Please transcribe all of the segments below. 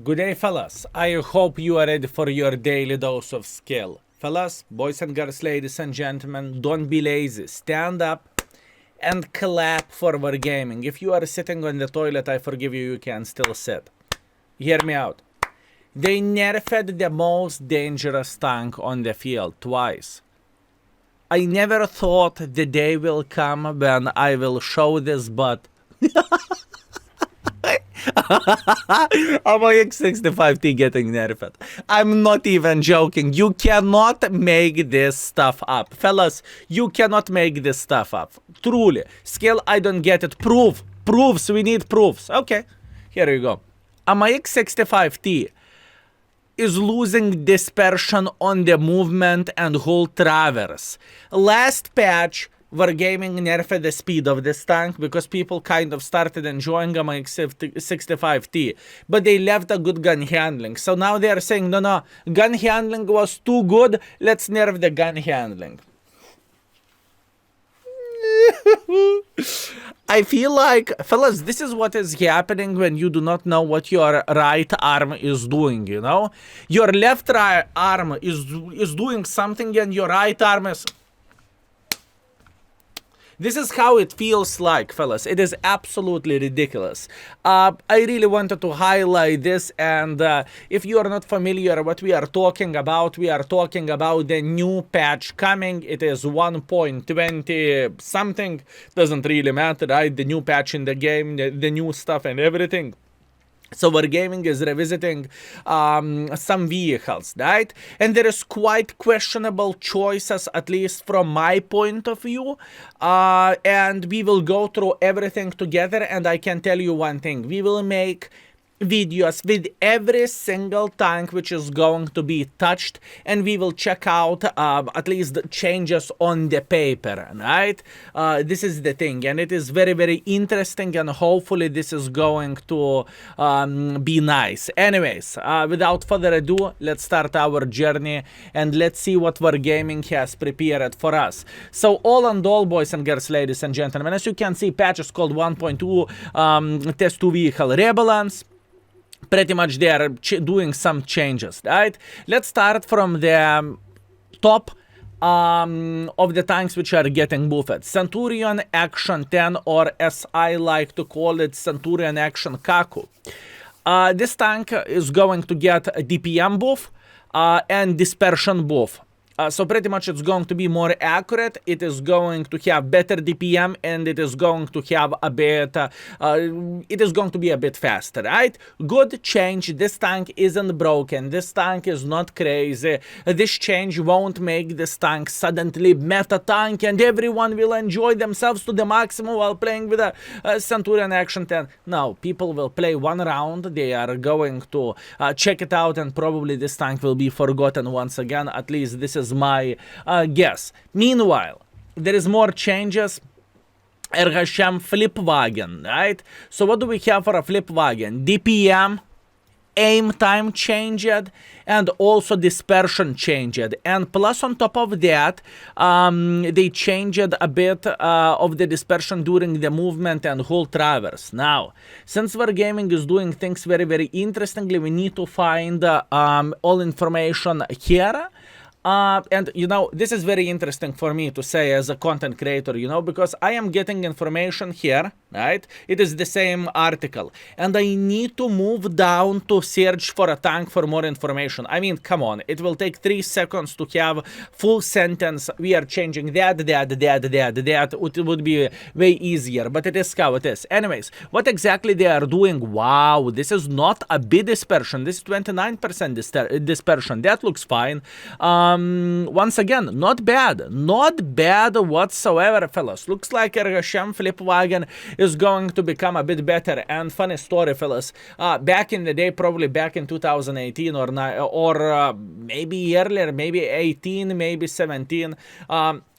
Good day, fellas. I hope you are ready for your daily dose of skill. Fellas, boys and girls, ladies and gentlemen, don't be lazy. Stand up and clap for wargaming. If you are sitting on the toilet, I forgive you, you can still sit. Hear me out. They nerfed the most dangerous tank on the field twice. I never thought the day will come when I will show this, but X65T getting nerfed. I'm not even joking. You cannot make this stuff up. Fellas, you cannot make this stuff up. Truly. Skill, I don't get it. Proofs. We need proofs. Okay. Here you go. X65T is losing dispersion on the movement and whole traverse. Last patch, Wargaming nerfed the speed of this tank because people kind of started enjoying X65T, but they left a good gun handling. So now they are saying, no, gun handling was too good, let's nerf the gun handling. I feel like, fellas, this is what is happening when you do not know what your right arm is doing, you know? Your left arm is doing something and your right arm is... This is how it feels like, fellas. It is absolutely ridiculous. I really wanted to highlight this, and if you are not familiar what we are talking about the new patch coming. It is 1.20 something. Doesn't really matter, right? The new patch in the game, the new stuff and everything. So Wargaming is revisiting some vehicles, right? And there is quite questionable choices, at least from my point of view. And we will go through everything together, and I can tell you one thing. We will make videos with every single tank which is going to be touched, and we will check out at least the changes on the paper, right? This is the thing, and it is very, very interesting, and hopefully this is going to be nice. Anyways, without further ado, let's start our journey and let's see what Wargaming has prepared for us. So all and all, boys and girls, ladies and gentlemen, as you can see, patch is called 1.2 test 2 vehicle rebalance. Pretty much they are doing some changes, right? Let's start from the top of the tanks which are getting buffed. Centurion Action 10, or as I like to call it, Centurion Action Kaku. This tank is going to get a DPM buff and dispersion buff. So pretty much it's going to be more accurate, it is going to have better DPM, and it is going to have a bit, it is going to be a bit faster, right? Good change. This tank isn't broken, this tank is not crazy. This change won't make this tank suddenly meta tank and everyone will enjoy themselves to the maximum while playing with a Centurion Action 10. No, people will play one round, they are going to check it out, and probably this tank will be forgotten once again. At least this is my guess. Meanwhile, there is more changes. RHM Flipwagen, right? So what do we have for a Flipwagen? DPM, aim time changed, and also dispersion changed. And plus on top of that, they changed a bit of the dispersion during the movement and whole traverse. Now, since Wargaming is doing things very, very interestingly, we need to find all information here. And you know, this is very interesting for me to say as a content creator, you know, because I am getting information here, right? It is the same article, and I need to move down to search for a tank for more information. I mean, come on, it will take 3 seconds to have full sentence. We are changing that. It would be way easier, but it is how it is. Anyways, what exactly they are doing? Wow, this is not a bit dispersion. This is 29% dispersion. That looks fine. Once again, not bad whatsoever, fellas. Looks like RHM Flipwagen is going to become a bit better. And funny story, fellas, back in the day, probably back in 2018 or maybe earlier, maybe 18, maybe 17,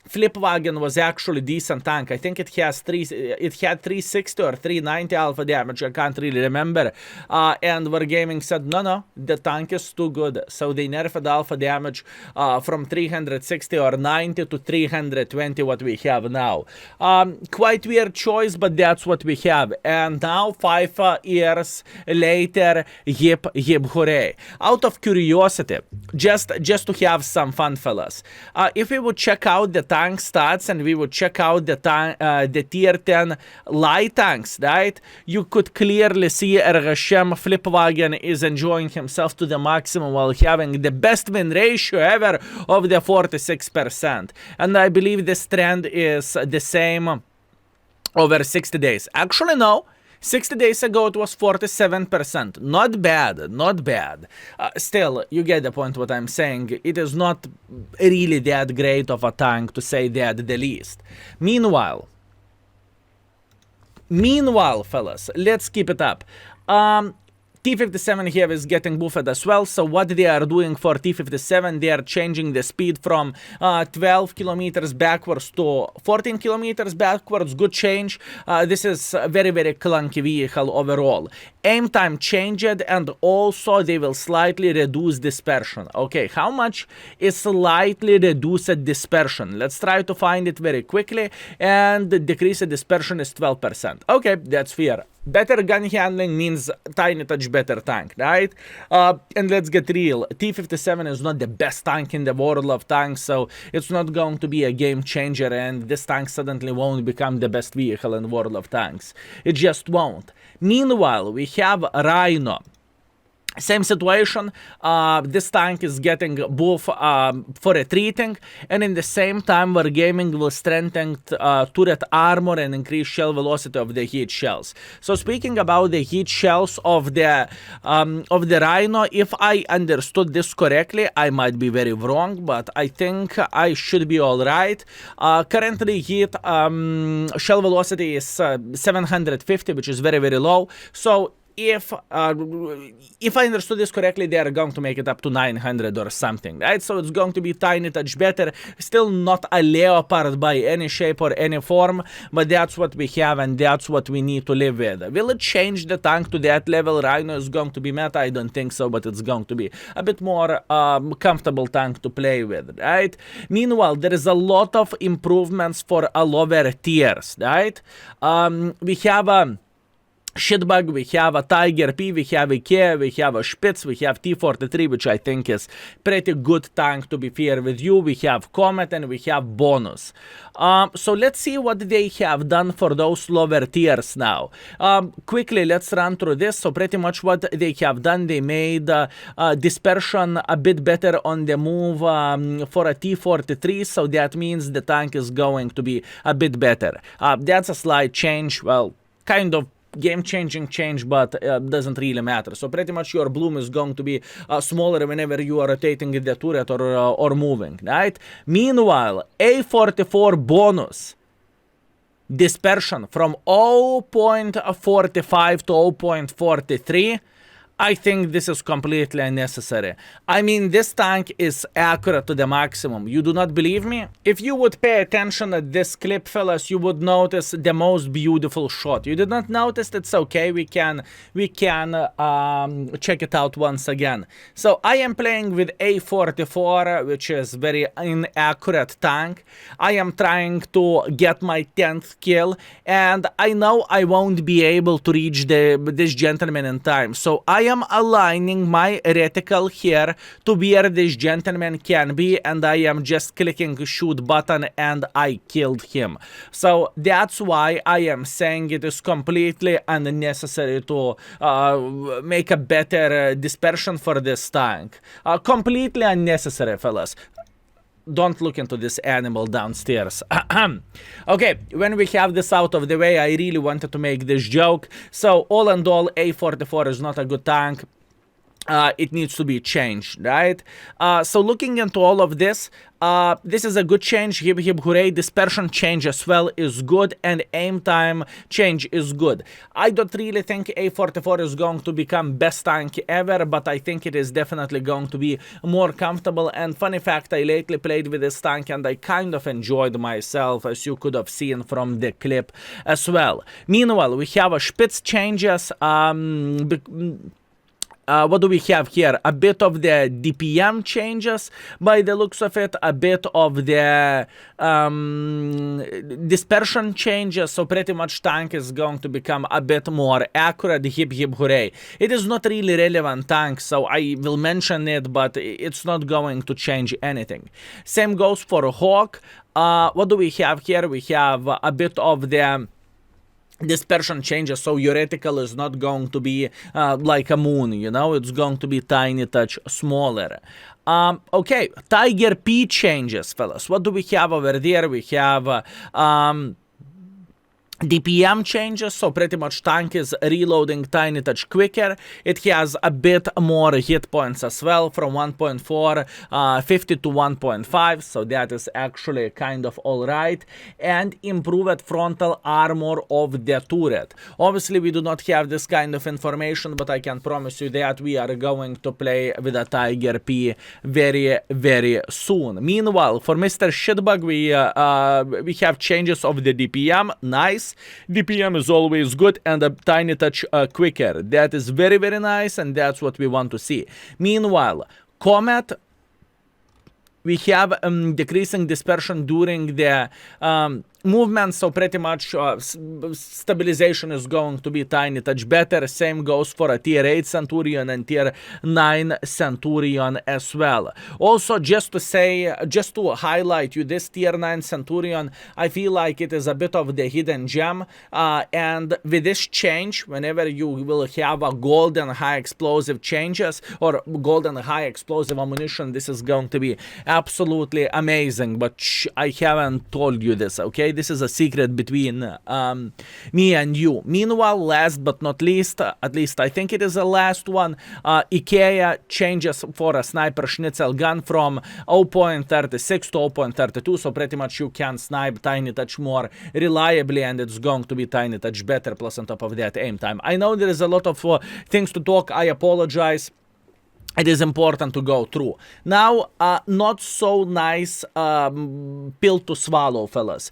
Flipwagen was actually decent tank. I think it had 360 or 390 alpha damage. I can't really remember. And Wargaming said, no, the tank is too good. So they nerfed alpha damage from 360 or 90 to 320, what we have now. Quite weird choice, but that's what we have. And now, 5 years later, yip hooray. Out of curiosity, just to have some fun, fellas, if we would check out the tank stats and we would check out the tier 10 light tanks, right? You could clearly see Ergashem Flipwagen is enjoying himself to the maximum while having the best win ratio ever of the 46%. And I believe this trend is the same over 60 days. Actually, no. 60 days ago, it was 47%. Not bad, not bad. Still, you get the point what I'm saying. It is not really that great of a tank, to say that the least. Meanwhile, fellas, let's keep it up. T57 here is getting buffed as well, so what they are doing for T57, they are changing the speed from 12 kilometers backwards to 14 kilometers backwards. Good change. This is a very, very clunky vehicle overall. Aim time changed, and also they will slightly reduce dispersion. Okay, how much is slightly reduced dispersion? Let's try to find it very quickly, and the decreased dispersion is 12%. Okay, that's fair. Better gun handling means tiny touch better tank, right? And let's get real. T57 is not the best tank in the world of tanks, so it's not going to be a game changer, and this tank suddenly won't become the best vehicle in the world of tanks. It just won't. Meanwhile, we have Rhino. Same situation, this tank is getting buff for retreating, and in the same time Wargaming will strengthen turret armor and increase shell velocity of the heat shells. So speaking about the heat shells of the Rhino, if I understood this correctly, I might be very wrong, but I think I should be alright. Currently heat shell velocity is 750, which is very, very low. So if I understood this correctly, they are going to make it up to 900 or something, right? So it's going to be tiny touch better. Still not a Leopard by any shape or any form, but that's what we have and that's what we need to live with. Will it change the tank to that level? Rhino is going to be meta? I don't think so, but it's going to be a bit more comfortable tank to play with, right? Meanwhile, there is a lot of improvements for a lower tiers, right? We have a Shitbug, we have a Tiger P, we have a K, we have a Spitz, we have T43, which I think is pretty good tank, to be fair with you. We have Comet and we have Bonus. So let's see what they have done for those lower tiers now. Quickly, let's run through this. So pretty much what they have done, they made dispersion a bit better on the move for a T43, so that means the tank is going to be a bit better. That's a slight change, well, kind of game-changing change, but doesn't really matter. So pretty much your bloom is going to be smaller whenever you are rotating the turret or moving, right? Meanwhile, A44 bonus dispersion from 0.45 to 0.43, I think this is completely unnecessary. I mean, this tank is accurate to the maximum. You do not believe me? If you would pay attention at this clip, fellas, you would notice the most beautiful shot. You did not notice? It's okay. We can check it out once again. So I am playing with A44, which is very inaccurate tank. I am trying to get my 10th kill, and I know I won't be able to reach this gentleman in time. So I am aligning my reticle here to where this gentleman can be, and I am just clicking shoot button and I killed him. So that's why I am saying it is completely unnecessary to make a better dispersion for this tank. Completely unnecessary, fellas. Don't look into this animal downstairs. Okay, when we have this out of the way, I really wanted to make this joke. So all in all, A44 is not a good tank. it needs to be changed, right? So looking into all of this, this is a good change. Hip hip hooray. Dispersion change as well is good, and aim time change is good. I don't really think A44 is going to become best tank ever, but I think it is definitely going to be more comfortable. And funny fact, I lately played with this tank and I kind of enjoyed myself, as you could have seen from the clip as well. Meanwhile, we have a Spitz changes. What do we have here? A bit of the DPM changes by the looks of it, a bit of the dispersion changes, so pretty much tank is going to become a bit more accurate. Hip hip hooray. It is not really relevant tank, so I will mention it, but it's not going to change anything. Same goes for Hawk. What do we have here? We have a bit of the dispersion changes, so your reticle is not going to be like a moon, you know, it's going to be tiny touch smaller. Okay, Tiger P changes, fellas. What do we have over there? We have DPM changes, so pretty much tank is reloading tiny touch quicker. It has a bit more hit points as well, from 1.4, 50 to 1.5, so that is actually kind of alright. And improved frontal armor of the turret. Obviously we do not have this kind of information, but I can promise you that we are going to play with a Tiger P very, very soon. Meanwhile, for Mr. Shitbug, we have changes of the DPM. Nice. DPM is always good, and a tiny touch quicker. That is very, very nice, and that's what we want to see. Meanwhile, Comet, we have decreasing dispersion during the movement, so pretty much stabilization is going to be tiny touch better. Same goes for a tier 8 Centurion and tier 9 Centurion as well. Also, just to highlight you, this tier 9 Centurion, I feel like it is a bit of the hidden gem, and with this change, whenever you will have a golden high explosive changes or golden high explosive ammunition, this is going to be absolutely amazing. But I haven't told you this, okay? This is a secret between me and you. Meanwhile, last but not least, at least I think it is the last one, IKEA changes for a sniper schnitzel gun from 0.36 to 0.32, so pretty much you can snipe tiny touch more reliably, and it's going to be tiny touch better, plus on top of that aim time. I know there is a lot of things to talk. I apologize. It is important to go through. Now, not so nice pill to swallow, fellas.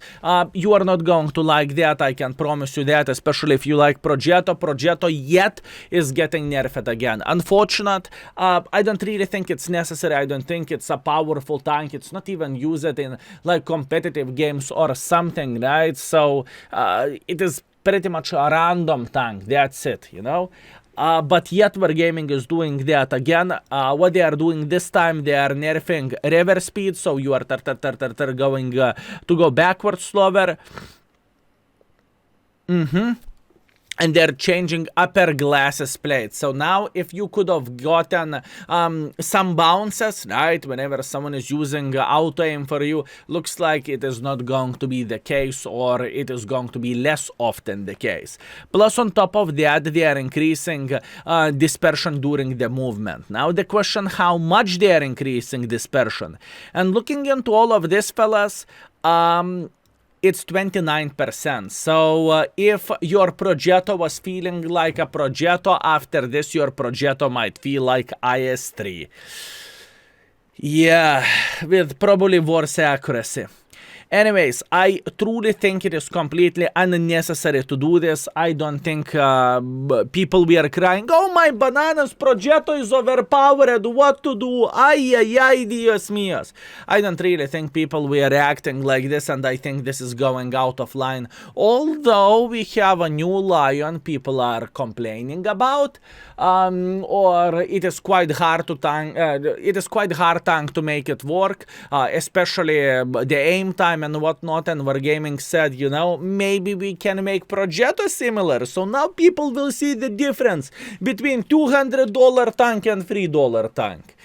You are not going to like that, I can promise you that, especially if you like Progetto. Progetto yet is getting nerfed again. Unfortunate. I don't really think it's necessary. I don't think it's a powerful tank. It's not even used in like competitive games or something, right? So it is pretty much a random tank. That's it, you know? But yet Wargaming is doing that again. What they are doing this time, they are nerfing reverse speed, so you are going to go backwards slower. And they're changing upper glasses plate. So now if you could have gotten some bounces, right, whenever someone is using auto aim for you, looks like it is not going to be the case, or it is going to be less often the case. Plus on top of that, they are increasing dispersion during the movement. Now the question, how much they are increasing dispersion? And looking into all of this, fellas, it's 29%. So if your Progetto was feeling like a Progetto, after this your Progetto might feel like IS-3. Yeah, with probably worse accuracy. Anyways, I truly think it is completely unnecessary to do this. I don't think people were crying, oh my bananas, Progetto is overpowered, what to do? Ay, ay, ay, Dios míos. I don't really think people were reacting like this, and I think this is going out of line. Although we have a new Lion people are complaining about, or it is quite hard to tank to make it work, especially the aim time and whatnot, and Wargaming said, you know, maybe we can make Progetto similar, so now people will see the difference between $200 tank and $3 tank.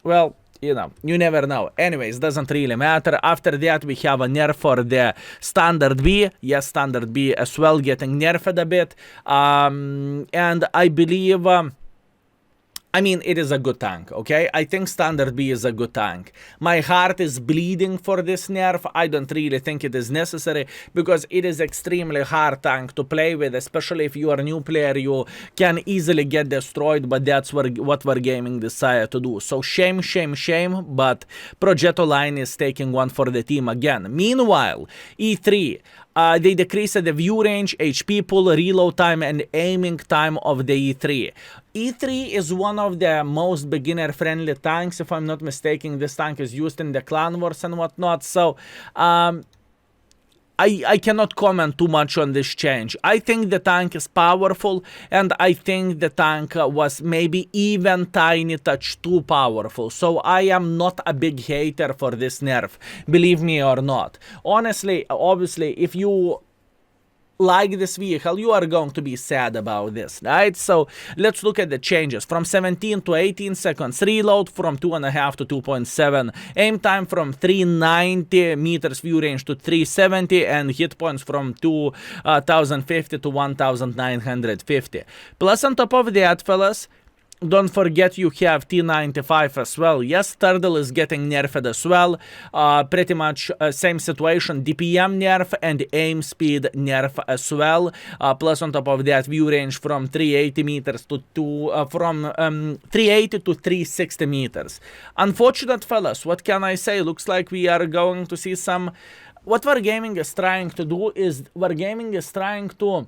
Well, you know, you never know. Anyways, doesn't really matter. After that, we have a nerf for the Standard B. Yes, Standard B as well getting nerfed a bit. And I believe I mean, it is a good tank, okay? I think Standard B is a good tank. My heart is bleeding for this nerf. I don't really think it is necessary because it is extremely hard tank to play with, especially if you are a new player. You can easily get destroyed, but that's what Wargaming decided to do. So shame, shame, shame, but Progetto line is taking one for the team again. Meanwhile, E3, they decreased the view range, HP pull, reload time, and aiming time of the E3. E3 is one of the most beginner-friendly tanks. If I'm not mistaken, this tank is used in the Clan Wars and whatnot. So, I cannot comment too much on this change. I think the tank is powerful, and I think the tank was maybe even tiny touch too powerful. So I am not a big hater for this nerf, believe me or not. Honestly, obviously, if you like this vehicle, you are going to be sad about this, right? So let's look at the changes. From 17 to 18 seconds reload, from 2.5 to 2.7 aim time, from 390 meters view range to 370, and hit points from 2050 to 1950. Plus, on top of that, fellas, don't forget you have T95 as well. Yes, Turtle is getting nerfed as well. Pretty much same situation. DPM nerf and aim speed nerf as well. Plus on top of that, view range from 380 meters to 380 to 360 meters. Unfortunate, fellas. What can I say? Looks like we are going to see some. What Wargaming is trying to do is Wargaming is trying to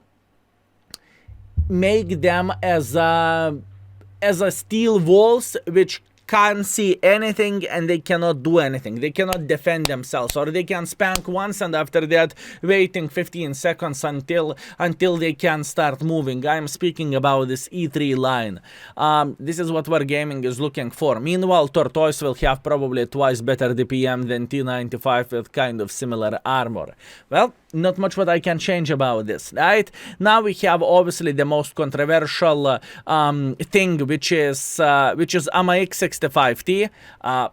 make them as steel walls which can't see anything and they cannot do anything. They cannot defend themselves, or they can spank once and after that waiting 15 seconds until they can start moving. I'm speaking about this E3 line. This is what Wargaming is looking for. Meanwhile, Tortoise will have probably twice better DPM than T95 with kind of similar armor. Well, not much what I can change about this, right? Now we have obviously the most controversial thing, which is AMAX 65T.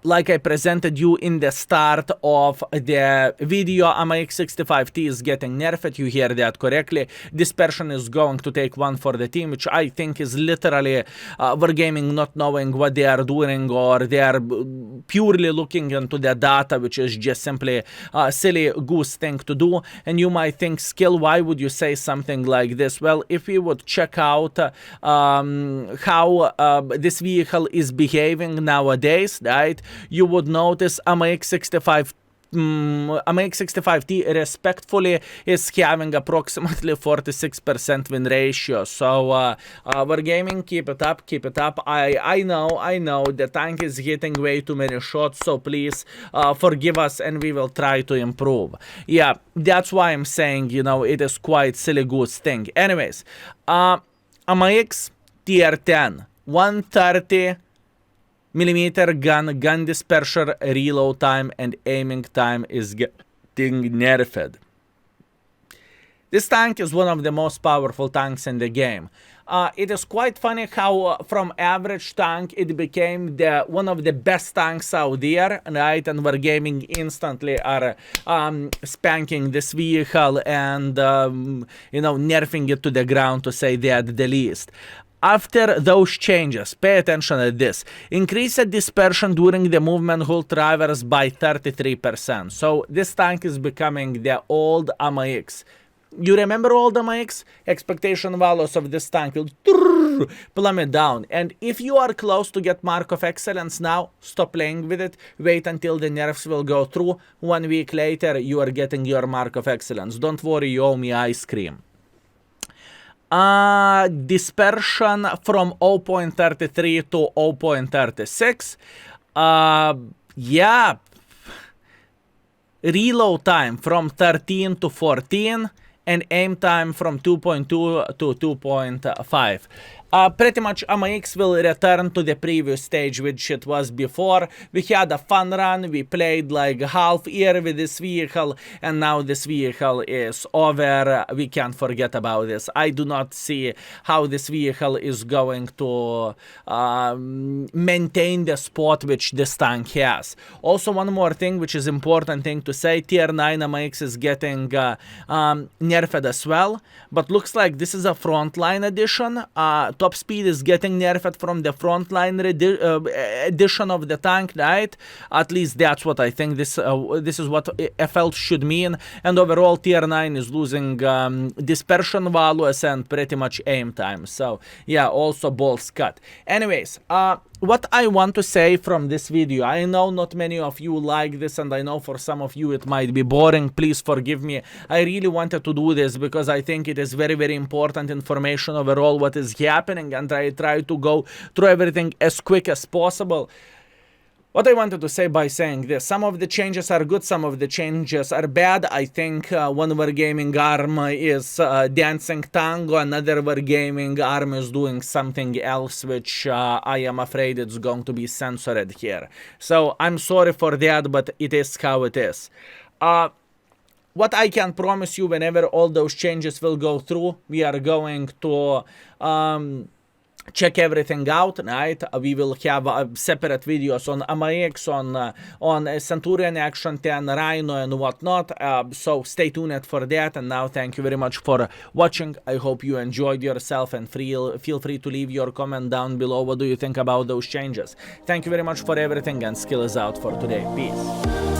Like I presented you in the start of the video, AMAX 65T is getting nerfed. You hear that correctly. Dispersion is going to take one for the team, which I think is literally Wargaming not knowing what they are doing, or they are purely looking into the data, which is just simply a silly goose thing to do. And you might think, Skill, why would you say something like this? Well, if we would check out how this vehicle is behaving nowadays, right, you would notice AMAX 65T respectfully is having approximately 46% win ratio. So Wargaming, keep it up, keep it up. I know the tank is hitting way too many shots, so please forgive us and we will try to improve. Yeah, that's why I'm saying, you know, it is quite silly goose thing. Anyways, AMAX tier 10, 130 millimeter gun dispersion, reload time, and aiming time is getting nerfed. This tank is one of the most powerful tanks in the game. It is quite funny how from average tank it became one of the best tanks out there, right? And Wargaming instantly are spanking this vehicle and you know, nerfing it to the ground, to say that the least. After those changes, pay attention to this. Increase the dispersion during the movement hold traverse by 33%. So this tank is becoming the old AMAX. You remember old AMAX? Expectation values of this tank will plummet down. And if you are close to get Mark of Excellence now, stop playing with it. Wait until the nerfs will go through. 1 week later, you are getting your Mark of Excellence. Don't worry, you owe me ice cream. Dispersion from 0.33 to 0.36. Yeah. Reload time from 13 to 14. And aim time from 2.2 to 2.5. Pretty much AMAX will return to the previous stage which it was before. We had a fun run, we played like half year with this vehicle, and now this vehicle is over. We can't forget about this. I do not see how this vehicle is going to maintain the spot which this tank has. Also, one more thing which is important thing to say, tier 9 AMAX is getting nerfed as well, but looks like this is a frontline edition. top speed is getting nerfed from the frontline edition of the tank, right? At least that's what I think. This is what FL should mean. And overall, tier 9 is losing dispersion values and pretty much aim time. So yeah, also balls cut. Anyways, what I want to say from this video, I know not many of you like this, and I know for some of you it might be boring. Please forgive me. I really wanted to do this because I think it is very, very important information overall what is happening, and I try to go through everything as quick as possible. What I wanted to say by saying this, some of the changes are good, some of the changes are bad. I think one wargaming arm is dancing tango, another wargaming arm is doing something else, which I am afraid it's going to be censored here. So I'm sorry for that, but it is how it is. What I can promise you, whenever all those changes will go through, we are going to check everything out, right? We will have separate videos on AMAX, on Centurion Action 10, Rhino and whatnot, so stay tuned for that. And now thank you very much for watching. I hope you enjoyed yourself, and feel free to leave your comment down below. What do you think about those changes? Thank you very much for everything, and skill is out for today. Peace.